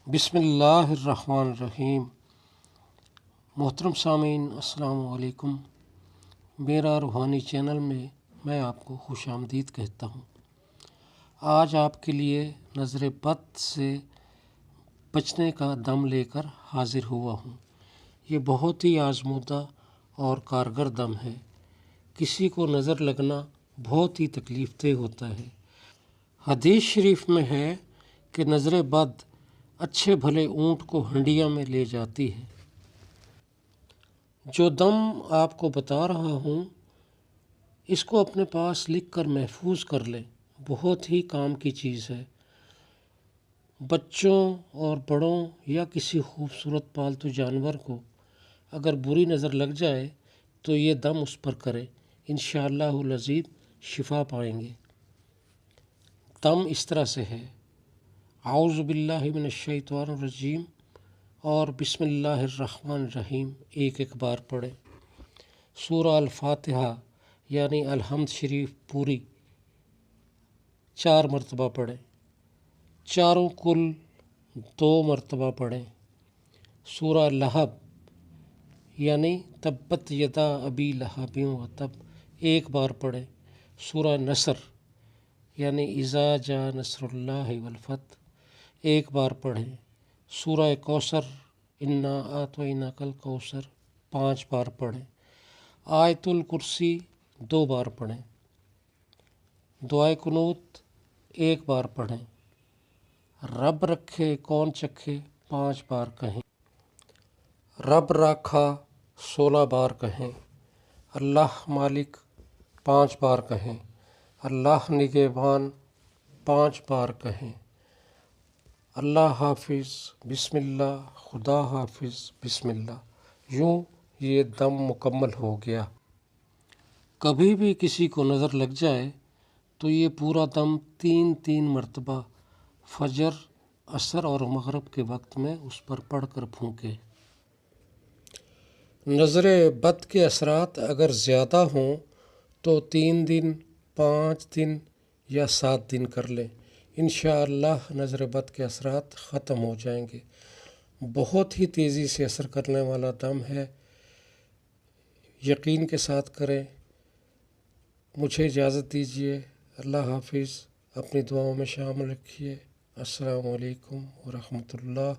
بسم اللہ الرحمن الرحیم۔ محترم سامعین السلام علیکم۔ میرا روحانی چینل میں میں آپ کو خوش آمدید کہتا ہوں۔ آج آپ کے لیے نظر بد سے بچنے کا دم لے کر حاضر ہوا ہوں۔ یہ بہت ہی آزمودہ اور کارگر دم ہے۔ کسی کو نظر لگنا بہت ہی تکلیف دہ ہوتا ہے۔ حدیث شریف میں ہے کہ نظر بد اچھے بھلے اونٹ کو ہنڈیا میں لے جاتی ہے۔ جو دم آپ کو بتا رہا ہوں اس کو اپنے پاس لکھ کر محفوظ کر لیں، بہت ہی کام کی چیز ہے۔ بچوں اور بڑوں یا کسی خوبصورت پالتو جانور کو اگر بری نظر لگ جائے تو یہ دم اس پر کریں، انشاءاللہ العزیز شفا پائیں گے۔ دم اس طرح سے ہے: اعوذ باللہ من الشیطان الرجیم اور بسم اللہ الرحمن الرحیم ایک بار پڑھیں۔ سورہ الفاتحہ یعنی الحمد شریف پوری 4 مرتبہ پڑھیں۔ چاروں کل 2 مرتبہ پڑھیں۔ سورہ لہب یعنی تبت یدا ابی لہب وتب 1 بار پڑھیں۔ سورہ نصر یعنی اذا جاء نصر اللہ والفتح 1 بار پڑھیں۔ سورہ کوثر انا اعطیناک الکوثر 5 بار پڑھیں۔ آیت الکرسی 2 بار پڑھیں۔ دعائے قنوت 1 بار پڑھیں۔ رب رکھے کون چکھے 5 بار کہیں۔ رب راکھا 16 بار کہیں۔ اللہ مالک 5 بار کہیں۔ اللہ نگہبان 5 بار کہیں۔ اللہ حافظ بسم اللہ، خدا حافظ بسم اللہ۔ یوں یہ دم مکمل ہو گیا۔ کبھی بھی کسی کو نظر لگ جائے تو یہ پورا دم 3 مرتبہ فجر، عصر اور مغرب کے وقت میں اس پر پڑھ کر پھونکے۔ نظر بد کے اثرات اگر زیادہ ہوں تو 3 دن، 5 دن یا 7 دن کر لیں، انشاءاللہ نظر بد کے اثرات ختم ہو جائیں گے۔ بہت ہی تیزی سے اثر کرنے والا دم ہے، یقین کے ساتھ کریں۔ مجھے اجازت دیجیے، اللہ حافظ۔ اپنی دعاؤں میں شامل رکھیے۔ السلام علیکم ورحمۃ اللہ۔